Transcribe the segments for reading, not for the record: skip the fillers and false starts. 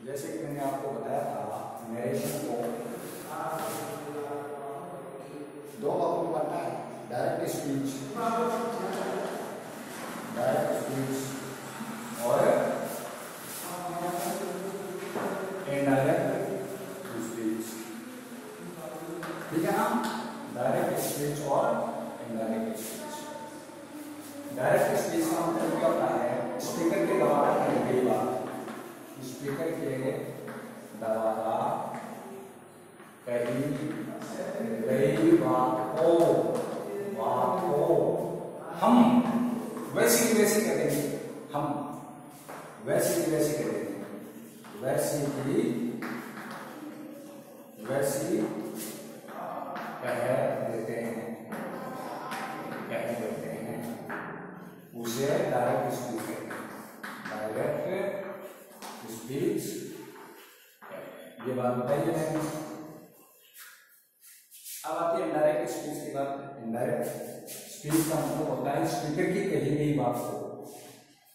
जैसे कि मैंने आपको बताया था, नरेशन को दो भागों में बांटा है, डायरेक्ट स्पीच और इनडायरेक्ट स्पीच। ठीक है ना, डायरेक्ट स्पीच और इनडायरेक्ट स्पीच। डायरेक्ट स्पीच का मतलब क्या होता है, स्पीकर के द्वारा कही गई बात, स्पीकर के द्वारा कही गई बात को हम वैसी की वैसी कह देंगे, हम वैसी की वैसी कह देंगे, वैसी की वैसी कह देते हैं, उसे डायरेक्ट स्पीच कहते हैं। डायरेक्ट स्पीच, ये बात बताइए मैंने। अब आती है इनडायरेक्ट स्पीच की बात। इनडायरेक्ट स्पीच का मतलब होता है स्पीकर की कही गई बात को,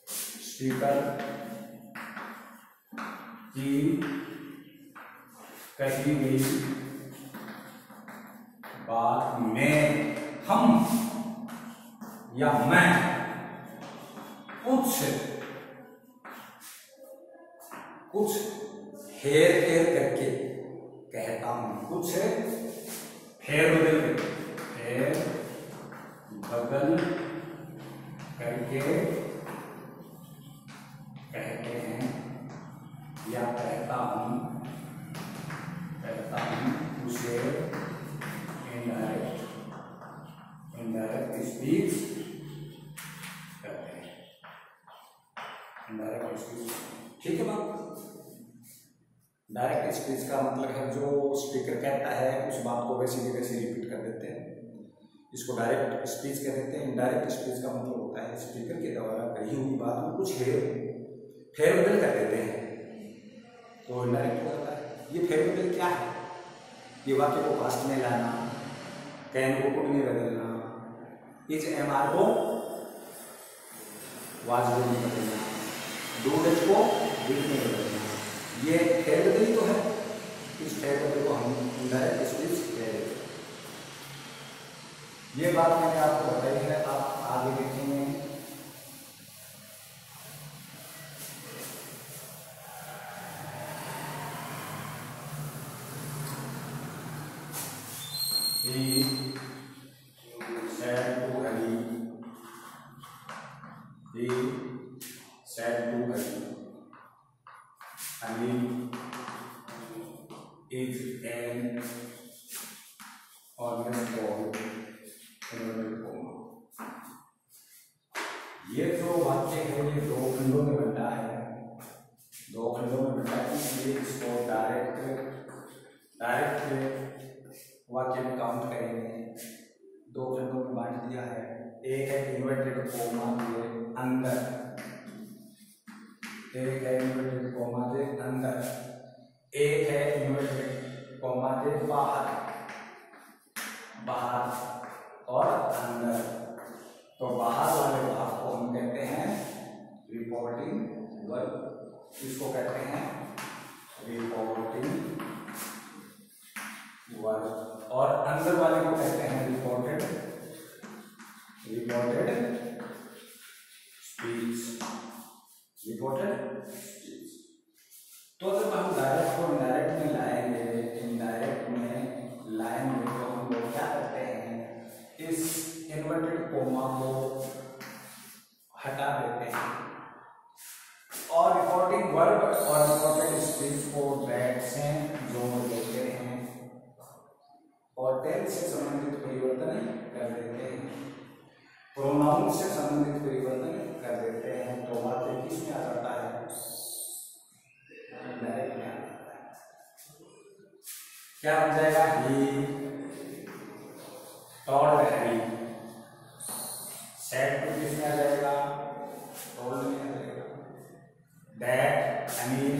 स्पीकर की कही गई बात में हम या मैं कुछ हेर फेर करके कहता हूं, कुछ फेर बदल करके कहते हैं या कहता हूं उसे इनडायरेक्ट स्पीच कहते हैं। इनडायरेक्ट स्पीच, ठीक है बात। डायरेक्ट स्पीच का मतलब है जो स्पीकर कहता है उस बात को वैसे की वैसे रिपीट कर देते हैं, इसको डायरेक्ट स्पीच कह देते हैं। इनडायरेक्ट स्पीच का मतलब होता है स्पीकर के द्वारा कही हुई बात में कुछ फेर बदल कर देते हैं, तो इनडायरेक्ट होता है। ये फेर बदल क्या है, ये वाक्य को पास्ट में लाना, कैन को कुड में बदलना, इज एम आर को वाज में बदलना, डू डज को डिड में बदलना, ये फेर बदल तो है। इस फेर बदल को हम इनडायरेक्ट स्पीच कह देते हैं। ये बात मैंने आपको बताई है, आप आगे देखेंगे। He said to Hari, he said to Hari, Hari is an honest boy, inverted comma। ये जो वाक्य है ये दो खंडों में बंटा है, दो खंडों में बंटा है, इसलिए इसको डायरेक्ट वाक्य में काउंट करेंगे। दो खंडों में बांट दिया है, एक है इन्वर्टेड कोमा के अंदर, एक है इन्वर्टेड कोमा के अंदर, एक है इन्वर्टेड कोमा के बाहर, बाहर और अंदर। तो बाहर वाले भाग को हम कहते हैं रिपोर्टिंग वर्ब, इसको कहते हैं रिपोर्टिंग वर्ब, और अंदर वाले को कहते हैं रिपोर्टेड स्पीच, रिपोर्टेड स्पीच। तो जब हम डायरेक्ट को इनडायरेक्ट में लाएंगे, इनडायरेक्ट में लाएंगे तो हम लोग क्या करते हैं, इस इन्वर्टेड कोमा को हटा देते हैं और रिपोर्टिंग वर्ब और रिपोर्टेड स्पीच को दैट से जोड़ देते हैं और टेंस से संबंधित परिवर्तन कर देते हैं, प्रोनाउन से संबंधित परिवर्तन कर देते हैं। तो वाक्य किस में आ जाता है, डायरेक्ट में आ जाता है। क्या बन जाएगा, he told Harry, said to किस में आ जाएगा, टोल्ड में आ जाएगा। दैट अमीन,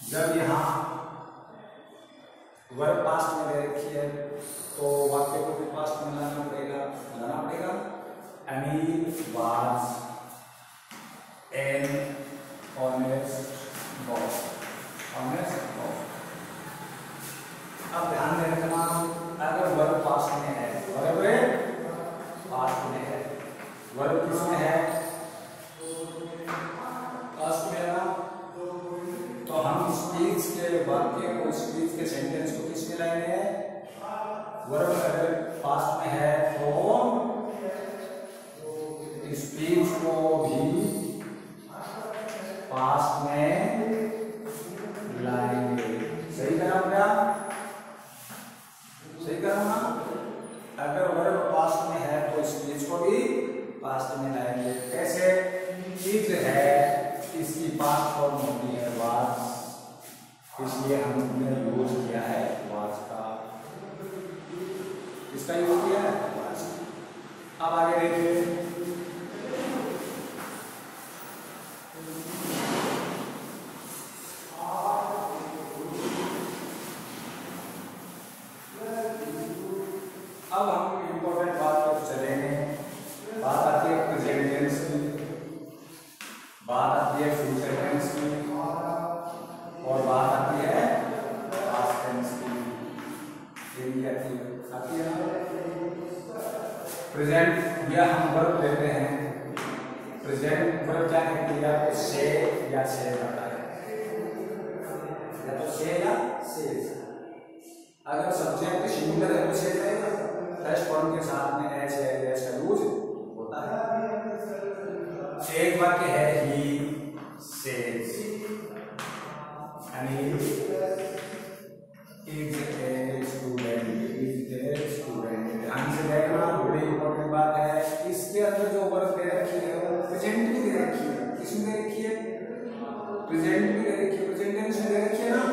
जब यहाँ वर्ब पास्ट में ले रखी है तो वाक्य को भी पास्ट में लाना पड़ेगा। Amin was an honest walk, honest walk. अब ध्यान देना तमाम, अगर वर्ब पास्ट में है, वर्ब पास्ट में है, वर्ब किसमें है, पास्ट में है ना, तो हम स्पीच के वाक्य को, स्पीच के सेंटेंस को किस में लाएंगे, वर्ब अगर पास्ट में है तो स्पीच को भी पास्ट में लाएंगे। सही करा क्या, सही करा ना, अगर वर्ब पास्ट में है तो स्पीच को भी पास्ट में लाएंगे। कैसे, इज है, इसकी पास्ट फॉर्म होती है वाज, इसलिए हमने यूज किया है वाज का, इसका यूज किया है वाज। अब आगे देखिए, अब हम इंपॉर्टेंट बात पर चलेंगे। बात आती है प्रेजेंट टेंस की, बात आती है फ्यूचर टेंस की, और बात आती है पास्ट टेंस की। आती है ना, प्रेजेंट या हम वर्ब लेते हैं, प्रेजेंट वर्ब क्या कहती है, आपको से या से आता है, या तो से या से। अगर सब्जेक्ट सिंगुलर है तो से रहेगा, प्लस फॉर्म के साथ में एच है, एच का यूज होता है। एक वाक्य है he says, Anil is a student, is a student. ध्यान से देखना, बड़ी इंपॉर्टेंट बात है। इसके अंदर जो वर्ब दे रखी है वो प्रेजेंट भी दे रखी है, किसमें दे रखी है, प्रेजेंट भी दे रखी है, प्रेजेंट टेंस में दे रखी है ना,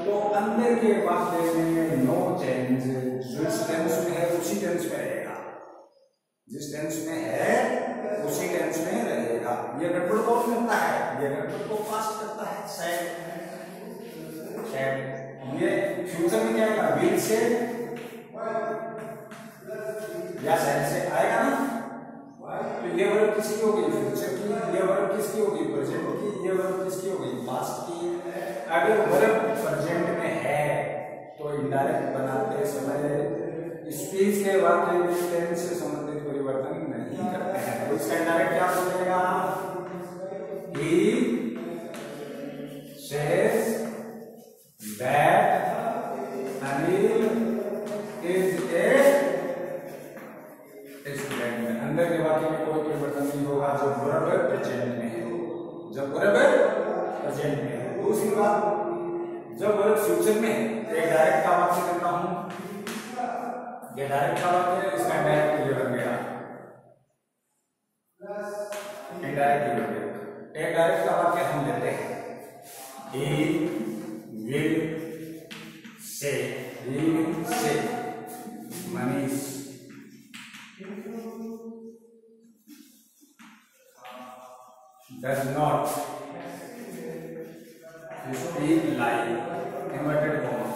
तो अंदर के वाक्य में नो चेंज, जिस टेंस में है उसी टेंस में रहेगा, जिस टेंस में है उसी टेंस में रहेगा। ये गड़बड़ को करता है, ये गड़बड़ को पास्ट करता है, सैड, सैड। ये फ्यूचर में क्या आएगा, विल से या सैड से आएगा ना, तो ये वर्ब किसकी होगी, फ्यूचर की, ये वर्ब किसकी होगी, प्रेजेंट की, ये वर्ब किसकी होगी, पास्ट की। अगर वर्ब प्रेजेंट में है तो इनडायरेक्ट बनाते समय स्पीच के वाक्य में टेंस से संबंधित परिवर्तन नहीं करते हैं, तो इसका इनडायरेक्ट क्या बनेगा, he says that Anil is a student। अंदर के वाक्य में कोई परिवर्तन नहीं होगा जब वर्ब प्रेजेंट में है, जब वर्ब प्रेजेंट में है। दूसरी बात, जब वर्ब फ्यूचर में है, एक डायरेक्ट का वाक्य करता हूं, ये डायरेक्ट का वाक्य है, इसका इनडायरेक्ट ये बन गया, इनडायरेक्ट ये बन गया। एक डायरेक्ट का वाक्य हम लेते हैं, he will say, he will say Manish does not speak like, inverted comma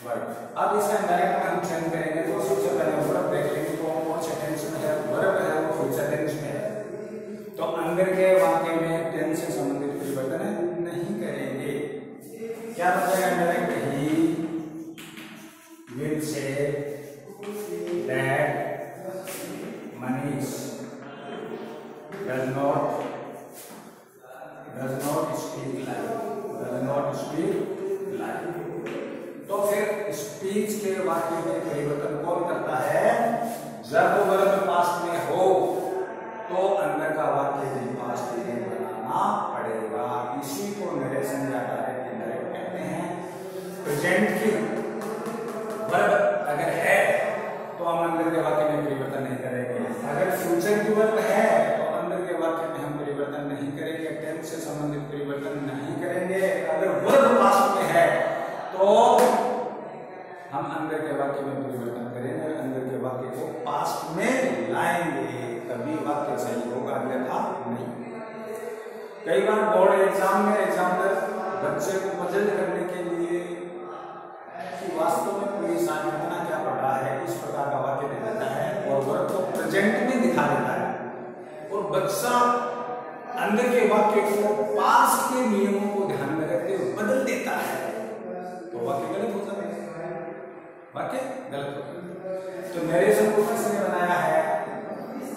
verb. अब इसका इनडायरेक्ट में हम चेंज करेंगे तो सबसे पहले वर्ब देख लेंगे कौन से टेंस में है, वर्ब है वो फ्यूचर टेंस में है, तो अंदर के वाक्य में टेंस से संबंधित परिवर्तन नहीं करेंगे। क्या बचेगा indirect, he will say that Manish does not speak like, does not speak like। तो फिर स्पीच के वाक्य में परिवर्तन कौन करता है, जब वर्ब पास्ट में हो तो अंदर का वाक्य भी पास्ट में बनाना पड़ेगा। इसी को नरेशन या डायरेक्ट इनडायरेक्ट कहते हैं। प्रेजेंट की वर्ब अगर है तो हम अंदर के वाक्य में परिवर्तन नहीं करेंगे, अगर फ्यूचर की वर्ब है तो अंदर के वाक्य में हम परिवर्तन नहीं करेंगे, टेंस से संबंधित परिवर्तन नहीं करेंगे। अगर वर्ब पास्ट में है तो हम अंदर के वाक्य में परिवर्तन करेंगे, अंदर के वाक्य को पास्ट में लाएंगे, तभी वाक्य सही होगा, अन्यथा नहीं। कई बार बोर्ड एग्जाम में एग्जामिनर बच्चे को पजल करने के लिए कि वास्तव में कोई इंसान इतना क्या पढ़ रहा है, इस प्रकार का वाक्य दे देता है और वर्ब को प्रेजेंट में दिखा देता है, और बच्चा अंदर के वाक्य को पास्ट के नियमों को ध्यान में रखते हुए बदल देता है तो वाक्य गलत हो जाता है, वाक्य गलत हो जाता है। तो नरेशन को किसने बनाया है?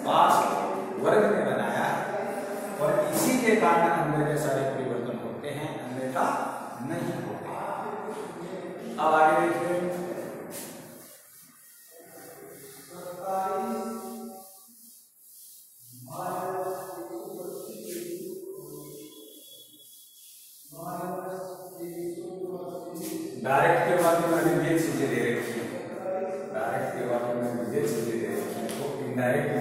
पास्ट वर्ग ने बनाया है और इसी के कारण अंदर के सारे परिवर्तन होते हैं, अंदर का नहीं होते। अब आगे देखिए, डायरेक्ट के वाक्य में विभिन्न चीजें दे रखी है, डायरेक्ट के वाक्य में विभिन्न चीजें दे रखी है। तो इनडायरेक्ट में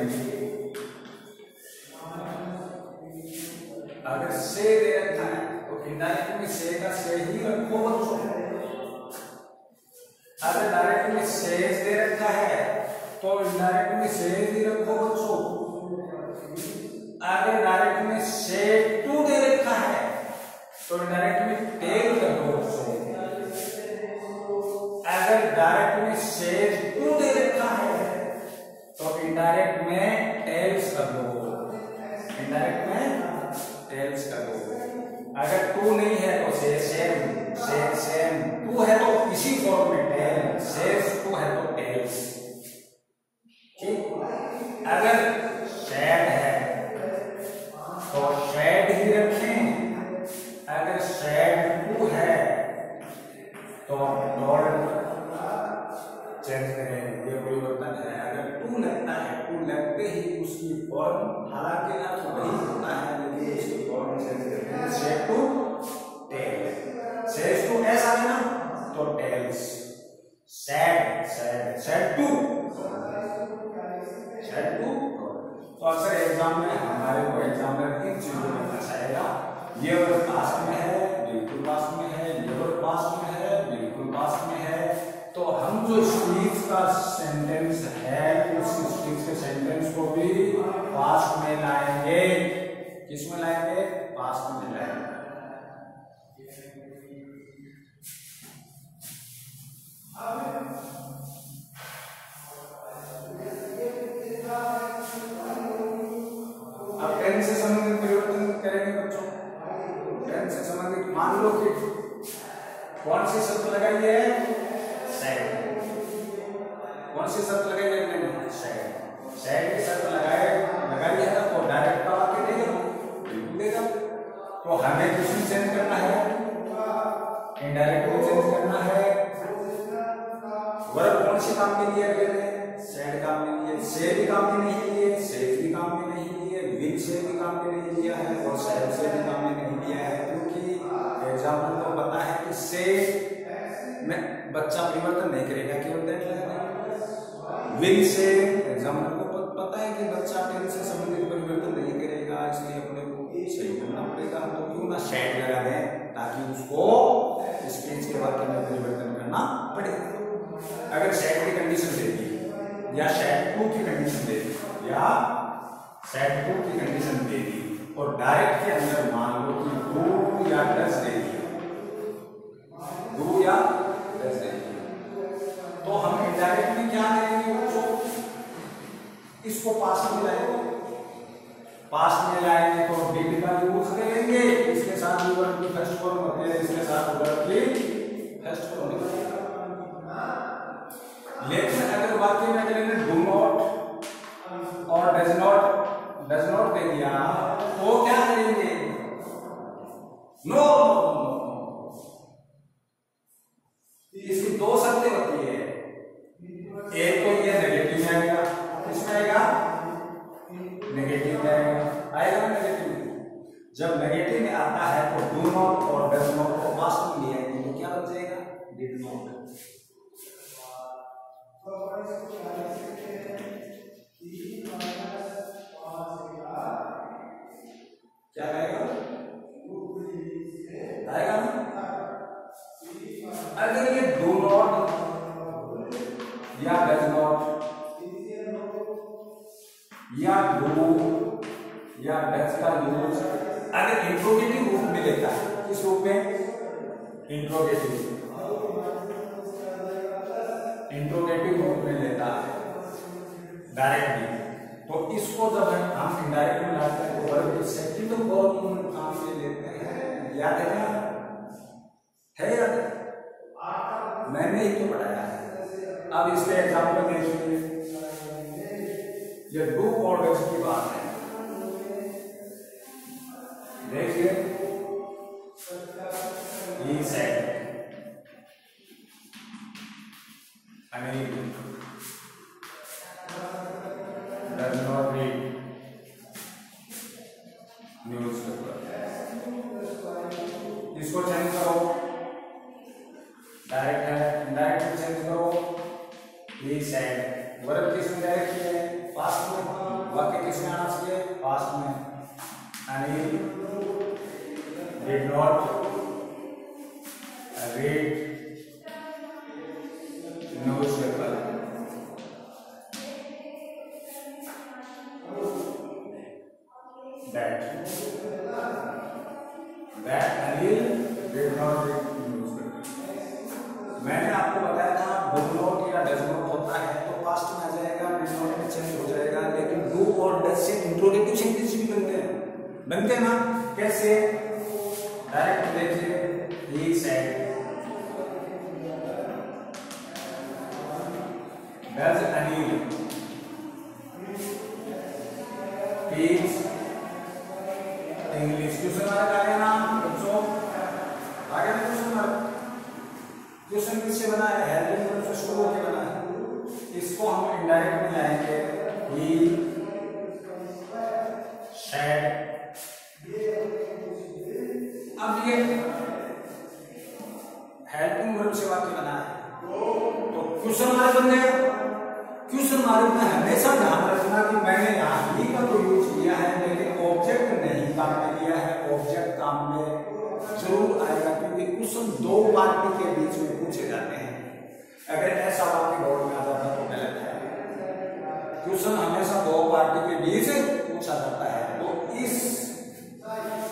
अगर से दे रखा है तो इनडायरेक्ट में से का से ही रखो बच्चों। अगर डायरेक्ट में से दे रखा है तो इनडायरेक्ट में से ही रखो बच्चों। अगर डायरेक्ट में से टू दे रखा है तो इनडायरेक्ट में टेल कर दो बच्चों। अगर डायरेक्ट में शेज टू दे रखा है तो इनडायरेक्ट में टेल्स कर दो, इनडायरेक्ट में टेल्स कर दो। अगर टू नहीं है तो से सेम, टू है तो इसी फॉर्म में टेल, शेज टू है तो टेल्स, ठीक। अगर शेड है तो शेड ही रखें, अगर शेड टू है तो डॉट चेंज करें, ये परिवर्तन है। अगर टू लगता है, टू लगते ही उसकी फॉर्म हालांकि ना तो वही होता है लेकिन उसकी फॉर्म चेंज करते हैं, said to tell, said to ऐसा है ना तो tells, said said said to said to. तो अक्सर एग्जाम में हमारे को एग्जाम में इन चीजों में फंसाएगा, ये वर्ड पास्ट में है, बिल्कुल पास्ट में है, ये वर्ड पास्ट में है, बिल्कुल पास्ट में है। तो हम जो स्पीच का सेंटेंस है उस स्पीच के सेंटेंस को भी पास्ट में लाएंगे, किस में लाएंगे? पास्ट में लाएंगे। अब टेंस से संबंधित परिवर्तन करेंगे बच्चों। टेंस से संबंधित मान लो कि कौन सी शर्त लगाई है? सेड। कौन सी शर्त लगाई है? मैंने सेड। सेड की शर्त लगाई है तो डायरेक्ट का वाक्य देगा, बिल्कुल देगा। तो हमें किसमें चेंज करना है? इनडायरेक्ट में चेंज करना है। वर्ब कौन से काम के लिए है? सेड काम के लिए। से भी काम में नहीं लिए, से भी काम में नहीं लिए, विद से भी काम में नहीं लिया है और सेड से भी काम में नहीं लिया है, क्योंकि एग्जाम्पल को पता है कि से में बच्चा परिवर्तन नहीं करेगा, केवल दैट लगेगा। विद से एग्जाम्पल को पता है कि बच्चा टेंस से संबंधित परिवर्तन नहीं करेगा, इसलिए अपने को सही करना पड़ेगा। तो क्यों ना शेड लगा दें ताकि उसको स्पीच के वाक्य में परिवर्तन करना पड़ेगा। अगर शेड की कंडीशन दे दी या शेड टू की कंडीशन दे दी या शेड टू की कंडीशन दे दी और डायरेक्ट के अंदर मान लो कि डू या डज दे दी, डू या डज दे दी, तो हम इनडायरेक्ट में क्या करेंगे बच्चों? इसको पास्ट में लाएंगे। पास्ट में लाएंगे तो डिड का यूज करेंगे, इसके साथ वर्ब की फर्स्ट फॉर्म होती है, इसके साथ वर्ब की फर्स्ट फॉर्म होती है। लेकिन अगर वाक्य में करेंगे डू नॉट और डज नॉट दे दिया तो क्या करेंगे? नो। इसकी दो शर्तें होती है, एक तो ये नेगेटिव में आएगा, किसमें आएगा? नेगेटिव में आएगा ना नेगेटिव। जब नेगेटिव में आता है तो डू नॉट और डज नॉट को पास्ट में लिया तो क्या बच जाएगा? Did not. क्या आएगा? आएगा ना? अगर ये डू नॉट या डज नॉट या डू या डज का यूज अगर इंट्रोगेटिव रूप में लेता है, किस रूप में? इंट्रोगेटिव रूप में लेता है डायरेक्टली, तो इसको जब हम इनडायरेक्ट में लाते हैं तो वर्ब की सेकंड फॉर्म काम में लेते हैं, याद है क्या? है याद? मैंने ही तो पढ़ाया है। अब इसके एग्जाम्पल देखिए, ये डू ऑर्डर्स की बात है। देखिए, he said, Anil does not read newspaper। इसको चेंज करो, डायरेक्ट है, इनडायरेक्ट में चेंज करो। he said, वर्ब किसमें डायरेक्ट है? पास्ट में। वाक्य किसमें आना चाहिए? पास्ट में। Anil did not read newspaper। That Anil did not read newspaper। मैंने आपको बताया था डू नॉट या डज नॉट होता है तो पास्ट में आ जाएगा, डिड नॉट में चेंज हो जाएगा, लेकिन डू और डज से इंट्रोगेटिव सेंटेंस भी बनते हैं ना? कैसे? डायरेक्ट देखिए, he said, does Anil teach English? Question mark आ गया ना बच्चों? आ गया ना क्वेश्चन मार्क? क्वेश्चन किससे बना है? हेल्पिंग वर्ब से शुरू होकर बना है। इसको हम इनडायरेक्ट में लाएंगे, he said। अब ये हेल्पिंग वर्ब से वाक्य बना है तो क्वेश्चन मार्क बन गया। क्वेश्चन मार्क में हमेशा ध्यान रखना कि मैंने यहाँ ही का तो यूज किया है, लेकिन ऑब्जेक्ट नहीं काम में लिया है। ऑब्जेक्ट काम में जरूर आएगा, क्योंकि क्वेश्चन दो पार्टी के बीच में पूछे जाते हैं। अगर ऐसा वाक्य बोर्ड में आ जाता तो गलत है। क्वेश्चन हमेशा दो पार्टी के बीच पूछा जाता है, तो इस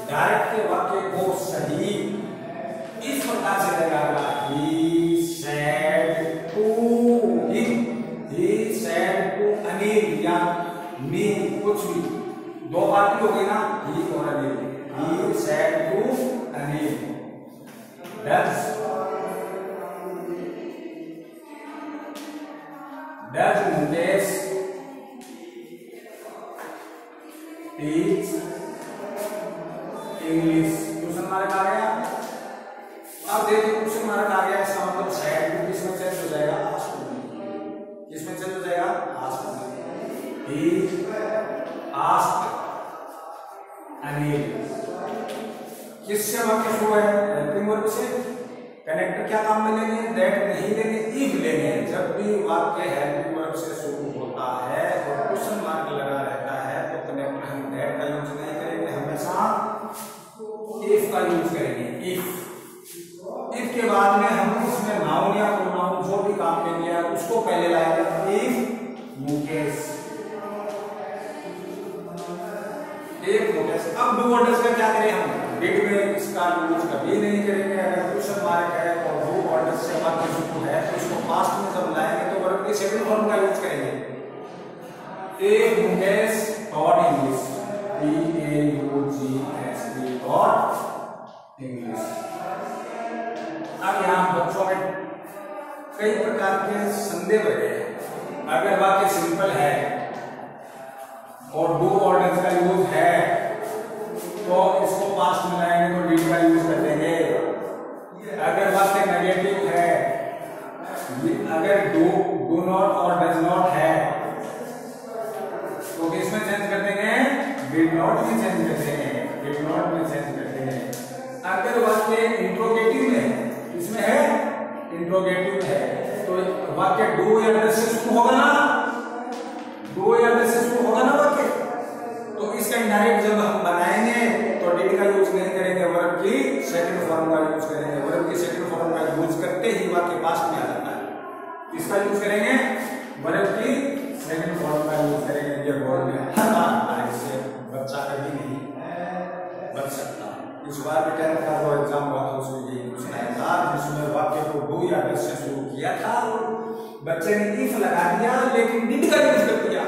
डायरेक्ट के वाक्य को सही इस प्रकार से लगाएगा, he said to अनिल या मी, कुछ भी दो पार्टी हो गई ना, he और Anil. he said to Anil, does Mukesh teach English? Question mark आ गया। अब देखिए क्वेश्चन मार्क आ गया, इसका मतलब सैड किसमें चेंज हो जाएगा? आस्क में। किसमें चेंज हो जाएगा? आस्क में। he asked Anil. किससे वाक्य शुरू है? हेल्पिंग वर्ब से। कनेक्टर क्या काम में लेंगे? दैट नहीं लेंगे, इफ लेंगे। जब भी वाक्य हेल्पिंग वर्ब से शुरू होता है और क्वेश्चन मार्क लगा रहता है तो कनेक्टर हम दैट का यूज नहीं करेंगे, हमेशा इफ का यूज करेंगे। इफ के बाद में हम इसमें नाउन या प्रोनाउन जो भी काम में लिया उसको पहले लाएंगे। इफ मुकेश, एक मुकेश। अब डू ऑर्डर्स का क्या करें हम? डिड में इसका यूज कभी नहीं करेंगे। अगर क्वेश्चन मार्क है और डू ऑर्डर्स से वाक्य शुरू है तो इसको पास्ट में जब लाएंगे तो वर्ब के सेकंड फॉर्म का यूज करेंगे। एक Mukesh taught English, T-A-U-G-H-E taught English. अब यहाँ बच्चों में कई प्रकार के संदेह बढ़ गए हैं। अगर वाक्य सिंपल है और डू ऑर्डर्स का यूज है तो इसको पास्ट में लाएंगे तो डिड का यूज कर देंगे। अगर वाक्य नेगेटिव है, अगर डू नॉट और डज नॉट है तो किसमें चेंज कर देंगे? डिड नॉट में चेंज कर देंगे। डिड नॉट में चेंज कर देंगे। अगर वाक्य इंट्रोगेटिव में है, इसमें है इंट्रोगेटिव है तो वाक्य डू या डज से शुरू होगा ना? डू या डज से शुरू होगा ना वाक्य? तो इसका इनडायरेक्ट जब हम बनाएंगे तो डिड का यूज नहीं करेंगे, वर्ब की सेकंड फॉर्म का यूज करेंगे। वर्ब की सेकंड फॉर्म का यूज करते ही वाक्य पास्ट में आ जाता है। इसका यूज करेंगे, वर्ब की सेकंड फॉर्म का यूज करेंगे। ये बोर्ड में हर बार आता है, इससे बच्चा कभी नहीं बच सकता। इस बार भी 10th का जो एग्जाम हुआ था उसमें यही क्वेश्चन आया था, जिसमें वाक्य को डू या डज से शुरू किया था, बच्चे ने इफ लगा दिया लेकिन डिड का यूज कर दिया।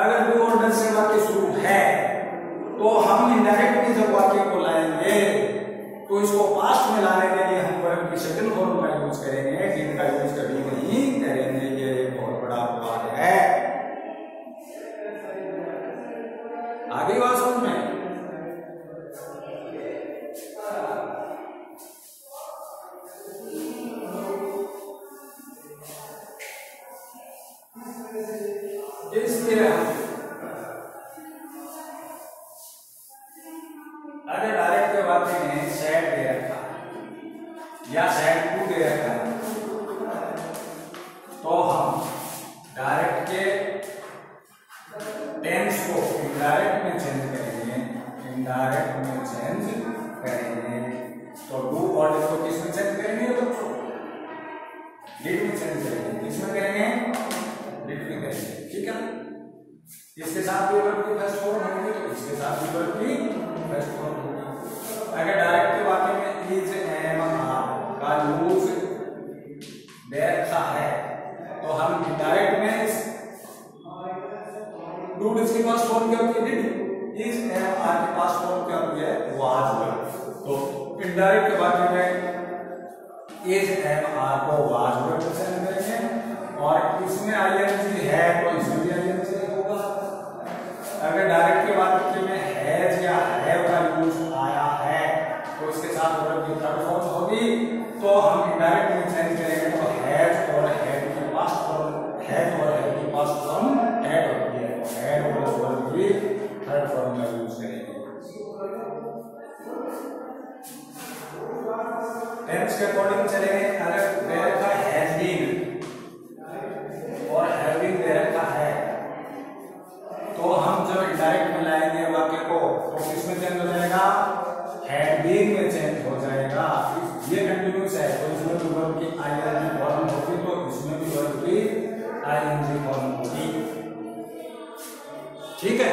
अगर डू और डज से वाक्य शुरू है तो तो हम इनडायरेक्टली जब वाक्य को लाएंगे तो इसको पास्ट में लाने के लिए हम वर्ब की सेकंड फॉर्म का यूज करेंगे, डिड का यूज कभी नहीं करेंगे। ये बहुत बड़ा अपवाद है। आगे बात समझ में, इसलिए अगर डायरेक्ट के वाक्य में सैड दे रखा या सैड टू दे रखा तो हम डायरेक्ट के टेंस को इनडायरेक्ट में चेंज करेंगे, इनडायरेक्ट में चेंज करेंगे। तो डू और डिड को किस में चेंज करेंगे बच्चों? डिड में चेंज करेंगे। किस में करेंगे? डिड में करेंगे। ठीक है, इसके साथ भी वर्ब की फर्स्ट फॉर्म होगी तो इसके साथ भी वर्ब की फर्स्ट फॉर्म होगी। अगर डायरेक्ट के वाक्य में इज एम आर का यूज दे रखा है तो हम इनडायरेक्ट में डू इसके पास फॉर्म क्या होती है? डिड। इज एम आर के पास फॉर्म क्या होती है? Was verb. तो इनडायरेक्ट के वाक्य में इज एम आर को वाज वर्ब से करेंगे और इसमें आईएनजी है तो इसमें भी आईएनजी होगा। अगर डायरेक्ट के वाक्य में हैज या हैव का यूज आया है तो इसके साथ वर्ब की थर्ड फॉर्म होगी तो हम इनडायरेक्ट में चेंज करेंगे तो हैज और हैड के पास फॉर्म, हैज और हैड के पास फॉर्म हैड होती है, हैड प्लस वर्ब की थर्ड फॉर्म का यूज करेंगे। टेंस के अकॉर्डिंग चलेंगे। अगर दे रखा हैज बीन और हैविंग दे रखा है तो हम जब इनडायरेक्ट में लाएंगे वाक्य को तो किसमें चेंज हो जाएगा? हैड बीन में चेंज हो जाएगा। ये कंटिन्यूस है तो इसमें भी वर्ब की आईएनजी फॉर्म होगी तो इसमें भी वर्ब की आईएनजी फॉर्म होगी। ठीक है।